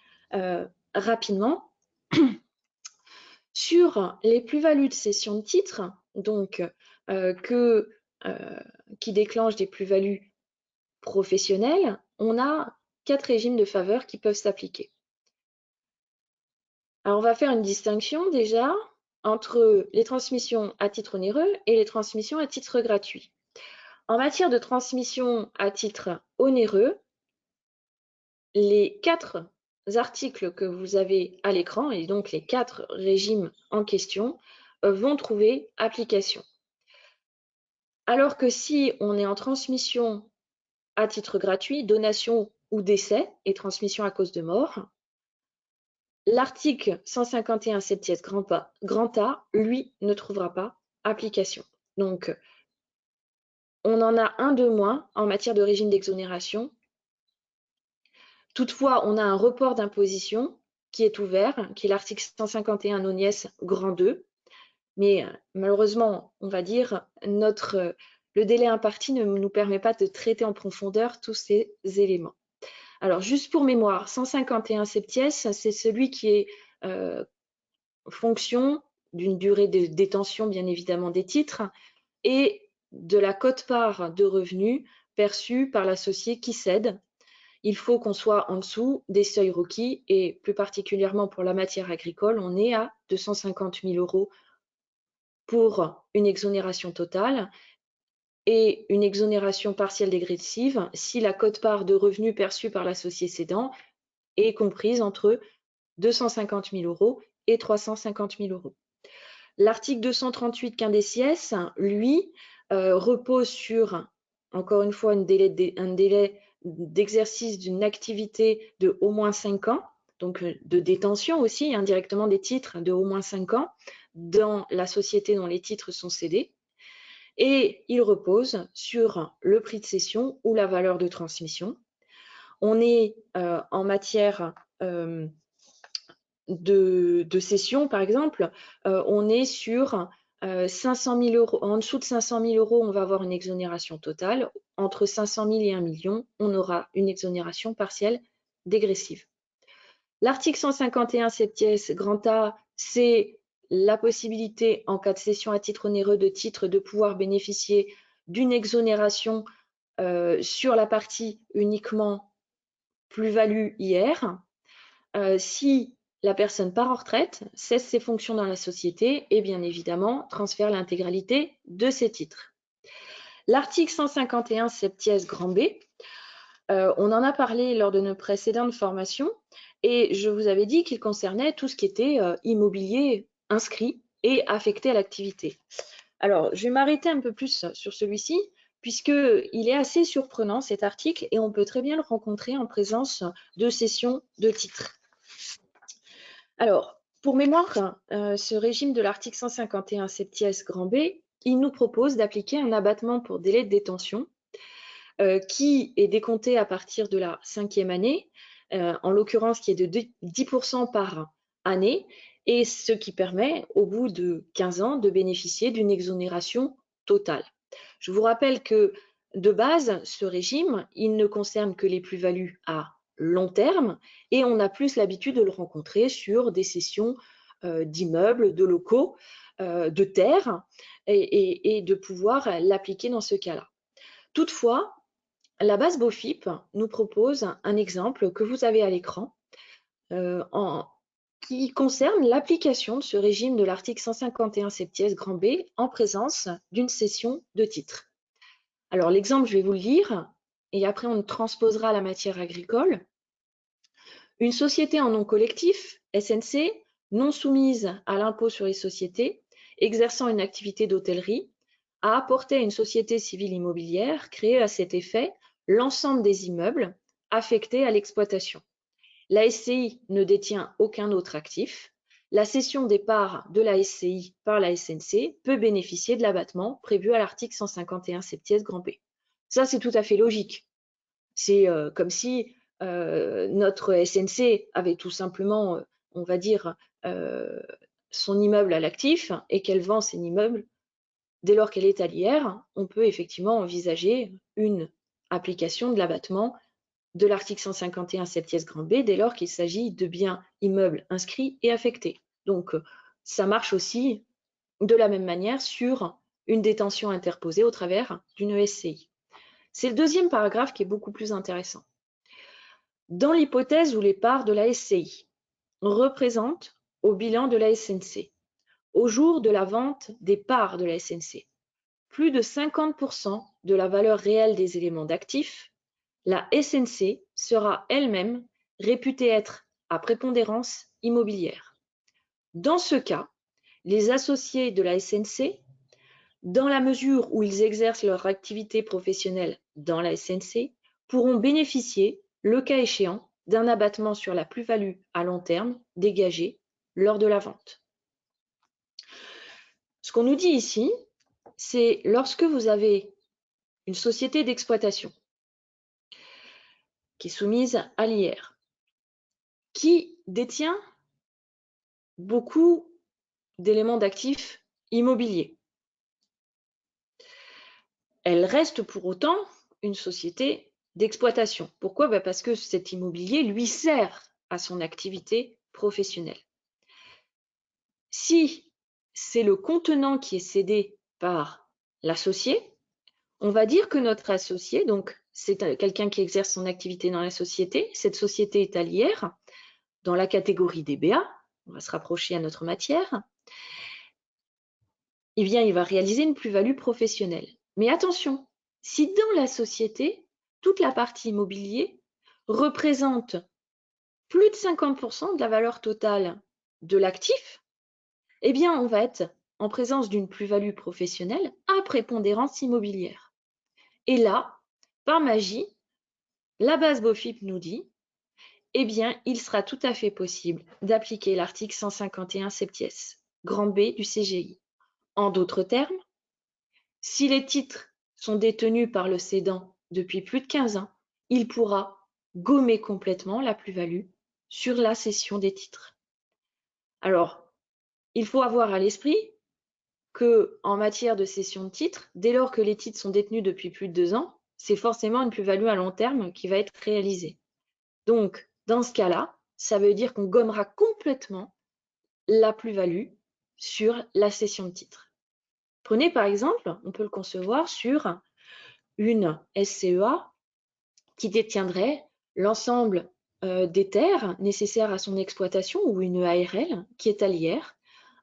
B: rapidement. Sur les plus-values de cession de titres, donc qui déclenchent des plus-values professionnelles, on a 4 régimes de faveur qui peuvent s'appliquer. Alors, on va faire une distinction déjà entre les transmissions à titre onéreux et les transmissions à titre gratuit. En matière de transmission à titre onéreux, les 4 articles que vous avez à l'écran, et donc les 4 régimes en question, vont trouver application. Alors que si on est en transmission à titre gratuit, donation ou décès et transmission à cause de mort, l'article 151 septies grand A, lui, ne trouvera pas application. Donc, on en a un de moins en matière de régime d'exonération. Toutefois, on a un report d'imposition qui est ouvert, qui est l'article 151 nonies grand 2. Mais malheureusement, on va dire, le délai imparti ne nous permet pas de traiter en profondeur tous ces éléments. Alors, juste pour mémoire, 151 septies, c'est celui qui est fonction d'une durée de détention, bien évidemment, des titres, et de la quote-part de revenus perçue par l'associé qui cède. Il faut qu'on soit en dessous des seuils requis, et plus particulièrement pour la matière agricole, on est à 250 000 € pour une exonération totale et une exonération partielle dégressive si la quote-part de revenus perçue par l'associé cédant est comprise entre 250 000 € et 350 000 €. L'article 238 quindecies, lui, repose sur, encore une fois, un délai d'exercice d'une activité de au moins 5 ans, donc de détention aussi, indirectement des titres de au moins 5 ans dans la société dont les titres sont cédés, et il repose sur le prix de cession ou la valeur de transmission. On est en matière de cession, par exemple, on est sur 500 000 €. En dessous de 500 000 €, on va avoir une exonération totale. Entre 500 000 et 1 million, on aura une exonération partielle dégressive. L'article 151 septies grand A, c'est la possibilité, en cas de cession à titre onéreux de titres, de pouvoir bénéficier d'une exonération sur la partie uniquement plus-value IR. Si la personne part en retraite, cesse ses fonctions dans la société et bien évidemment transfère l'intégralité de ses titres. L'article 151 septies grand B, on en a parlé lors de nos précédentes formations et je vous avais dit qu'il concernait tout ce qui était immobilier inscrit et affecté à l'activité. Alors, je vais m'arrêter un peu plus sur celui-ci puisqu'il est assez surprenant cet article et on peut très bien le rencontrer en présence de cession de titres. Alors, pour mémoire, ce régime de l'article 151 septies grand B, il nous propose d'appliquer un abattement pour délai de détention qui est décompté à partir de la 5e année en l'occurrence qui est de 10% par année, et ce qui permet, au bout de 15 ans, de bénéficier d'une exonération totale. Je vous rappelle que, de base, ce régime, il ne concerne que les plus-values à long terme, et on a plus l'habitude de le rencontrer sur des cessions d'immeubles, de locaux, de terres, et de pouvoir l'appliquer dans ce cas-là. Toutefois, la base BOFIP nous propose un exemple que vous avez à l'écran qui concerne l'application de ce régime de l'article 151 septies grand B en présence d'une cession de titres. Alors l'exemple, je vais vous le lire, et après on transposera la matière agricole. Une société en nom collectif, SNC, non soumise à l'impôt sur les sociétés, exerçant une activité d'hôtellerie, a apporté à une société civile immobilière créée à cet effet l'ensemble des immeubles affectés à l'exploitation. La SCI ne détient aucun autre actif. La cession des parts de la SCI par la SNC peut bénéficier de l'abattement prévu à l'article 151 septies grand B. Ça, c'est tout à fait logique. C'est comme si notre SNC avait tout simplement, on va dire, son immeuble à l'actif et qu'elle vend son immeuble. Dès lors qu'elle est à l'IR, on peut effectivement envisager une application de l'abattement de l'article 151 septies grand B dès lors qu'il s'agit de biens immeubles inscrits et affectés. Donc, ça marche aussi de la même manière sur une détention interposée au travers d'une SCI. C'est le deuxième paragraphe qui est beaucoup plus intéressant. Dans l'hypothèse où les parts de la SCI représentent au bilan de la SNC, au jour de la vente des parts de la SNC, plus de 50% de la valeur réelle des éléments d'actifs, la SNC sera elle-même réputée être à prépondérance immobilière. Dans ce cas, les associés de la SNC, dans la mesure où ils exercent leur activité professionnelle dans la SNC, pourront bénéficier, le cas échéant, d'un abattement sur la plus-value à long terme dégagée lors de la vente. Ce qu'on nous dit ici, c'est lorsque vous avez une société d'exploitation qui est soumise à l'IR, qui détient beaucoup d'éléments d'actifs immobiliers. Elle reste pour autant une société d'exploitation. Pourquoi? Parce que cet immobilier lui sert à son activité professionnelle. Si c'est le contenant qui est cédé par l'associé, on va dire que notre associé, donc c'est quelqu'un qui exerce son activité dans la société, cette société est à l'IR, dans la catégorie des BA, on va se rapprocher à notre matière, eh bien, il va réaliser une plus-value professionnelle. Mais attention, si dans la société, toute la partie immobilier représente plus de 50% de la valeur totale de l'actif, eh bien, on va être en présence d'une plus-value professionnelle à prépondérance immobilière. Et là, par magie, la base BOFIP nous dit, eh bien, il sera tout à fait possible d'appliquer l'article 151 septies, grand B du CGI. En d'autres termes, si les titres sont détenus par le cédant depuis plus de 15 ans, il pourra gommer complètement la plus-value sur la cession des titres. Alors, il faut avoir à l'esprit qu'en matière de cession de titres, dès lors que les titres sont détenus depuis plus de 2 ans, c'est forcément une plus-value à long terme qui va être réalisée. Donc, dans ce cas-là, ça veut dire qu'on gommera complètement la plus-value sur la cession de titres. Prenez par exemple, on peut le concevoir sur une SCEA qui détiendrait l'ensemble des terres nécessaires à son exploitation ou une ARL qui est à l'IR.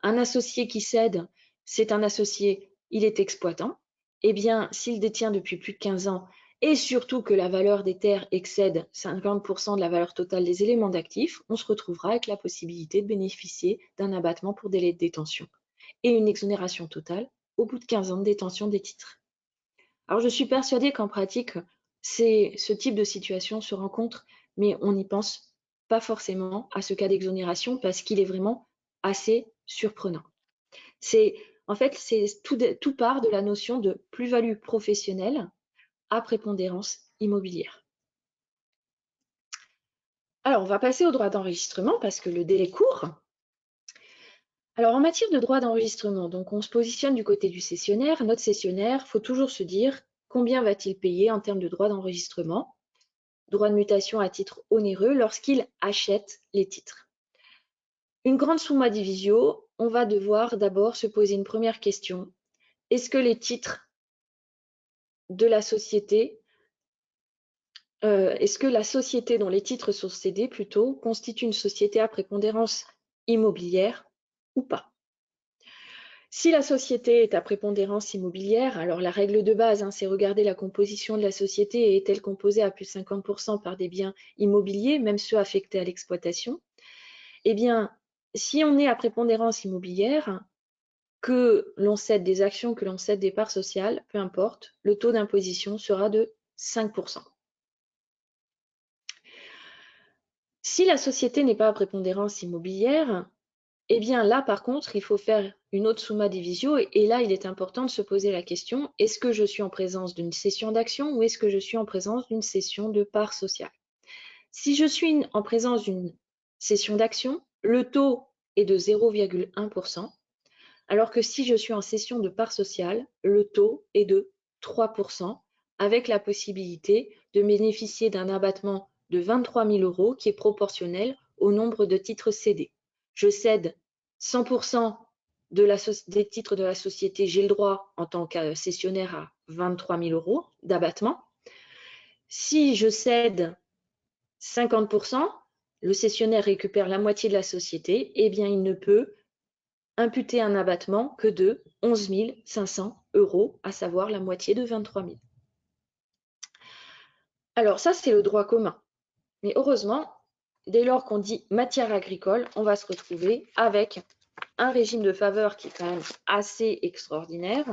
B: Un associé qui cède, c'est un associé, il est exploitant. Eh bien, s'il détient depuis plus de 15 ans et surtout que la valeur des terres excède 50% de la valeur totale des éléments d'actifs, on se retrouvera avec la possibilité de bénéficier d'un abattement pour délai de détention et une exonération totale au bout de 15 ans de détention des titres. Alors, je suis persuadée qu'en pratique, ce type de situation se rencontre, mais on n'y pense pas forcément à ce cas d'exonération parce qu'il est vraiment assez surprenant. En fait, tout part de la notion de plus-value professionnelle à prépondérance immobilière. Alors, on va passer au droit d'enregistrement parce que le délai court. Alors, en matière de droit d'enregistrement, donc on se positionne du côté du cessionnaire. Notre cessionnaire, il faut toujours se dire combien va-t-il payer en termes de droit d'enregistrement, droit de mutation à titre onéreux lorsqu'il achète les titres. Une grande summa divisio, on va devoir d'abord se poser une première question. Est-ce que les titres de la société, est-ce que la société dont les titres sont cédés plutôt constitue une société à prépondérance immobilière ou pas? Si la société est à prépondérance immobilière, alors la règle de base, c'est regarder la composition de la société et est-elle composée à plus de 50% par des biens immobiliers, même ceux affectés à l'exploitation? Eh bien, si on est à prépondérance immobilière, que l'on cède des actions, que l'on cède des parts sociales, peu importe, le taux d'imposition sera de 5%. Si la société n'est pas à prépondérance immobilière, eh bien là, par contre, il faut faire une autre summa divisio et là, il est important de se poser la question, est-ce que je suis en présence d'une cession d'actions ou est-ce que je suis en présence d'une cession de parts sociales? Si je suis en présence d'une cession d'actions, le taux est de 0,1%, alors que si je suis en cession de parts sociales, le taux est de 3%, avec la possibilité de bénéficier d'un abattement de 23 000 € qui est proportionnel au nombre de titres cédés. Je cède 100% des titres de la société, j'ai le droit en tant que cessionnaire à 23 000 € d'abattement. Si je cède 50%, le cessionnaire récupère la moitié de la société, eh bien il ne peut imputer un abattement que de 11 500 €, à savoir la moitié de 23 000. Alors ça, c'est le droit commun. Mais heureusement, dès lors qu'on dit matière agricole, on va se retrouver avec un régime de faveur qui est quand même assez extraordinaire,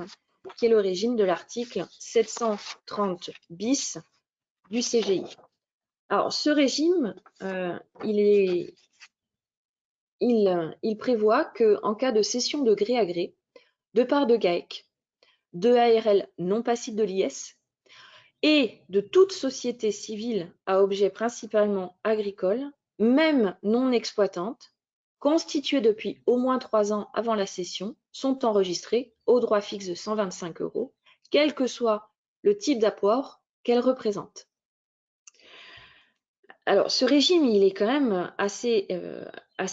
B: qui est le régime de l'article 730 bis du CGI. Alors ce régime, il prévoit qu'en cas de cession de gré à gré, de parts de GAEC, de ARL non passibles de l'IS et de toute société civile à objet principalement agricole, même non exploitante, constituées depuis au moins 3 ans avant la cession, sont enregistrées au droit fixe de 125 €, quel que soit le type d'apport qu'elles représentent. Alors, ce régime, il est quand même assez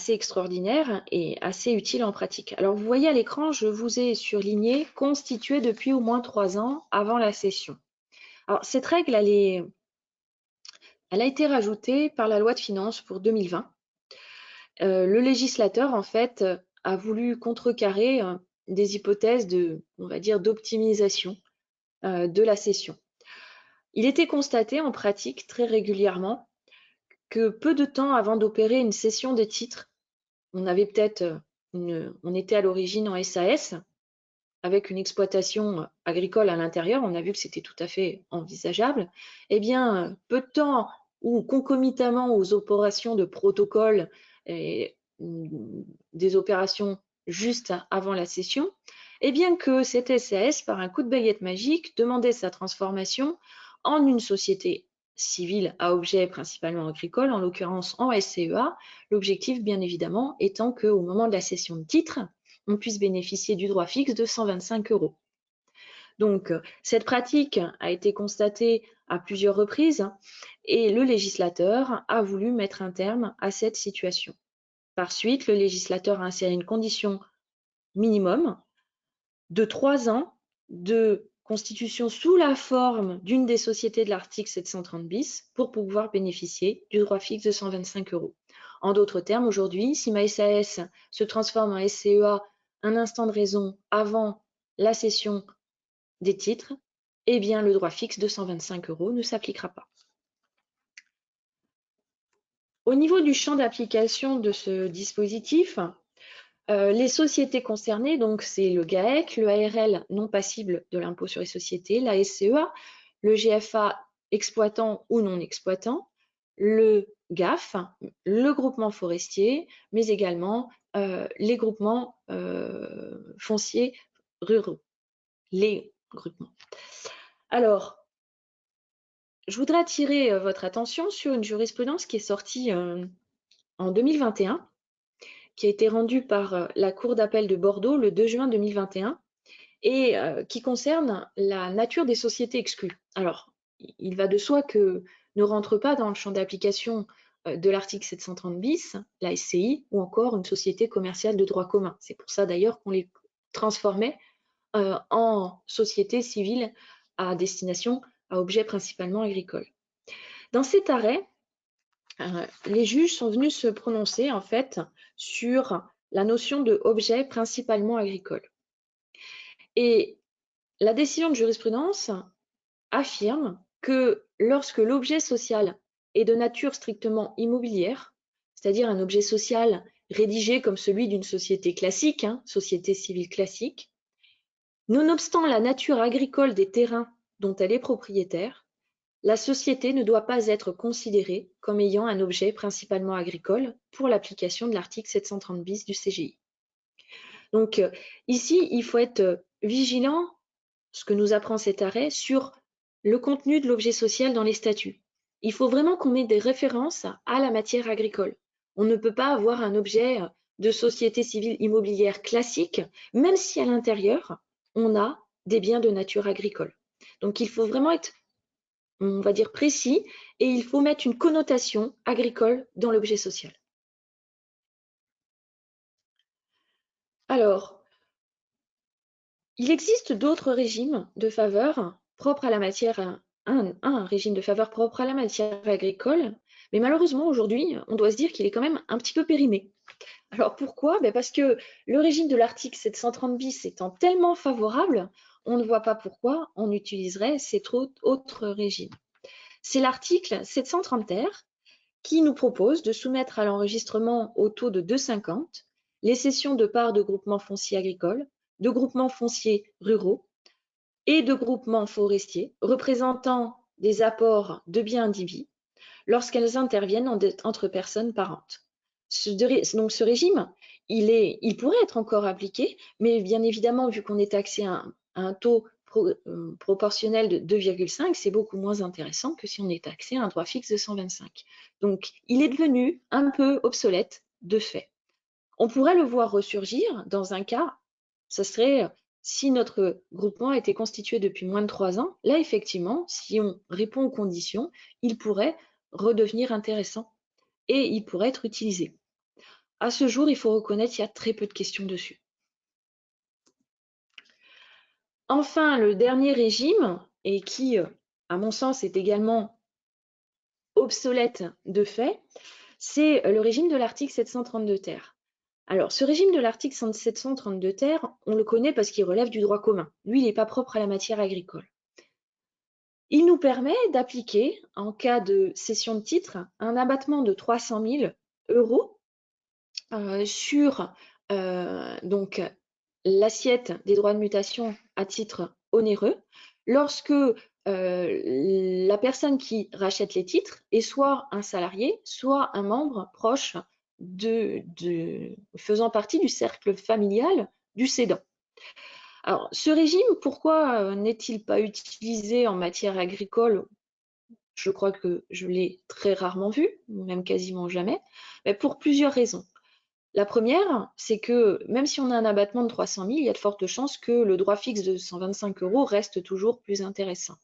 B: extraordinaire et assez utile en pratique. Alors, vous voyez à l'écran, je vous ai surligné « constitué depuis au moins 3 ans avant la cession ». Alors, cette règle, elle a été rajoutée par la loi de finances pour 2020. Le législateur, en fait, a voulu contrecarrer des hypothèses on va dire, d'optimisation de la cession. Il était constaté en pratique très régulièrement que peu de temps avant d'opérer une cession des titres, on était à l'origine en SAS avec une exploitation agricole à l'intérieur, on a vu que c'était tout à fait envisageable. Eh bien, peu de temps ou concomitamment aux opérations de protocole et des opérations juste avant la cession, eh bien que cette SAS, par un coup de baguette magique, demandait sa transformation en une société civile à objet principalement agricole, en l'occurrence en SCEA, l'objectif bien évidemment étant qu'au moment de la cession de titres, on puisse bénéficier du droit fixe de 125 €. Donc, cette pratique a été constatée à plusieurs reprises et le législateur a voulu mettre un terme à cette situation. Par suite, le législateur a inséré une condition minimum de 3 ans de constitution sous la forme d'une des sociétés de l'article 730 bis pour pouvoir bénéficier du droit fixe de 125 €. En d'autres termes, aujourd'hui, si ma SAS se transforme en SCEA un instant de raison avant la cession des titres, eh bien le droit fixe de 125 € ne s'appliquera pas. Au niveau du champ d'application de ce dispositif, les sociétés concernées, donc c'est le GAEC, le ARL non passible de l'impôt sur les sociétés, la SCEA, le GFA exploitant ou non exploitant, le GAF, le groupement forestier, mais également les groupements fonciers ruraux, les groupements. Alors, je voudrais attirer votre attention sur une jurisprudence qui est sortie en 2021, qui a été rendue par la Cour d'appel de Bordeaux le 2 juin 2021 et qui concerne la nature des sociétés exclues. Alors, il va de soi que ne rentre pas dans le champ d'application de l'article 730 bis, la SCI, ou encore une société commerciale de droit commun. C'est pour ça d'ailleurs qu'on les transformait en société civile à destination à objets principalement agricoles. Dans cet arrêt, les juges sont venus se prononcer en fait sur la notion de objet principalement agricole. Et la décision de jurisprudence affirme que lorsque l'objet social est de nature strictement immobilière, c'est-à-dire un objet social rédigé comme celui d'une société classique, société civile classique, nonobstant la nature agricole des terrains dont elle est propriétaire, la société ne doit pas être considérée comme ayant un objet principalement agricole pour l'application de l'article 730 bis du CGI. Donc ici, il faut être vigilant, ce que nous apprend cet arrêt, sur le contenu de l'objet social dans les statuts. Il faut vraiment qu'on ait des références à la matière agricole. On ne peut pas avoir un objet de société civile immobilière classique, même si à l'intérieur, on a des biens de nature agricole. Donc il faut vraiment être, on va dire, précis, et il faut mettre une connotation agricole dans l'objet social. Alors, il existe d'autres régimes de faveur propres à la matière, un régime de faveur propre à la matière agricole, mais malheureusement aujourd'hui, on doit se dire qu'il est quand même un petit peu périmé. Alors pourquoi? Parce que le régime de l'article 730 bis étant tellement favorable, on ne voit pas pourquoi on utiliserait cet autre régime. C'est l'article 730 ter qui nous propose de soumettre à l'enregistrement au taux de 2,50 les cessions de parts de groupements fonciers agricoles, de groupements fonciers ruraux et de groupements forestiers représentant des apports de biens indivis lorsqu'elles interviennent entre personnes parentes. Donc ce régime, il pourrait être encore appliqué, mais bien évidemment, vu qu'on est taxé à un taux proportionnel de 2,5, c'est beaucoup moins intéressant que si on est taxé à un droit fixe de 125. Donc il est devenu un peu obsolète de fait. On pourrait le voir ressurgir dans un cas, ce serait si notre groupement a été constitué depuis moins de 3 ans. Là, effectivement, si on répond aux conditions, il pourrait redevenir intéressant et il pourrait être utilisé. À ce jour, il faut reconnaître qu'il y a très peu de questions dessus. Enfin, le dernier régime, et qui, à mon sens, est également obsolète de fait, c'est le régime de l'article 732 ter. Alors, ce régime de l'article 732 ter, on le connaît parce qu'il relève du droit commun. Lui, il n'est pas propre à la matière agricole. Il nous permet d'appliquer, en cas de cession de titre, un abattement de 300 000 € sur donc l'assiette des droits de mutation à titre onéreux lorsque la personne qui rachète les titres est soit un salarié, soit un membre proche faisant partie du cercle familial du cédant. Alors, ce régime, pourquoi n'est-il pas utilisé en matière agricole? Je crois que je l'ai très rarement vu, même quasiment jamais, mais pour plusieurs raisons. La première, c'est que même si on a un abattement de 300 000, il y a de fortes chances que le droit fixe de 125 € reste toujours plus intéressant.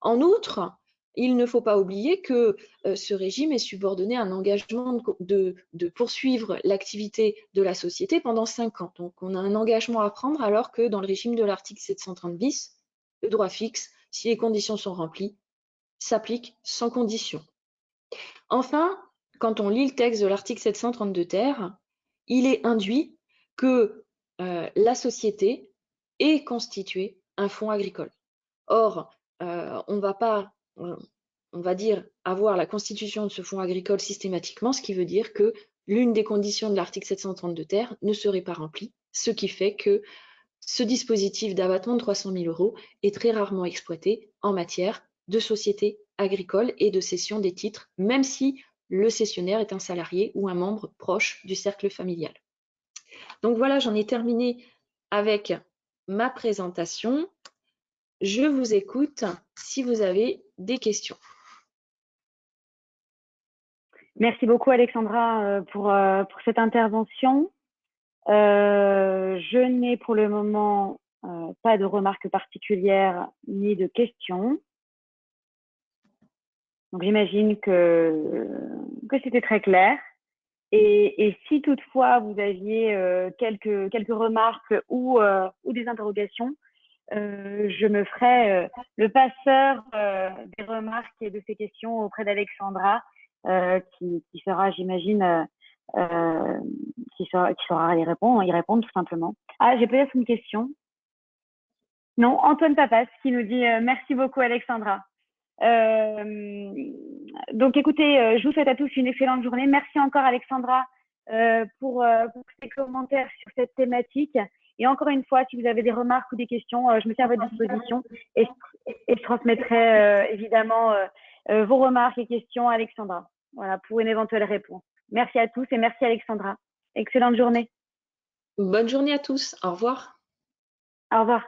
B: En outre, il ne faut pas oublier que ce régime est subordonné à un engagement de poursuivre l'activité de la société pendant 5 ans. Donc on a un engagement à prendre alors que dans le régime de l'article 730 bis, le droit fixe, si les conditions sont remplies, s'applique sans condition. Enfin, quand on lit le texte de l'article 732 ter, il est induit que la société est constituée un fonds agricole. Or, on ne va pas, on va dire, avoir la constitution de ce fonds agricole systématiquement, ce qui veut dire que l'une des conditions de l'article 732 ter ne serait pas remplie, ce qui fait que ce dispositif d'abattement de 300 000 € est très rarement exploité en matière de société agricole et de cession des titres, même si le cessionnaire est un salarié ou un membre proche du cercle familial. Donc voilà, j'en ai terminé avec ma présentation. Je vous écoute si vous avez des questions.
A: Merci beaucoup Alexandra pour cette intervention. Je n'ai pour le moment pas de remarques particulières ni de questions. Donc j'imagine que c'était très clair. Et si toutefois vous aviez quelques remarques ou des interrogations, je me ferai le passeur des remarques et de ces questions auprès d'Alexandra, qui sera, j'imagine, qui saura y répondre tout simplement. Ah, j'ai peut-être une question. Non, Antoine Papas qui nous dit merci beaucoup Alexandra. Euh, donc écoutez, je vous souhaite à tous une excellente journée. Merci encore Alexandra pour ces commentaires sur cette thématique. Et encore une fois, si vous avez des remarques ou des questions, je me tiens à votre disposition et, et je transmettrai évidemment vos remarques et questions à Alexandra. Voilà, pour une éventuelle réponse. Merci à tous et merci Alexandra. Excellente journée.
B: Bonne journée à tous. Au revoir.
A: Au revoir.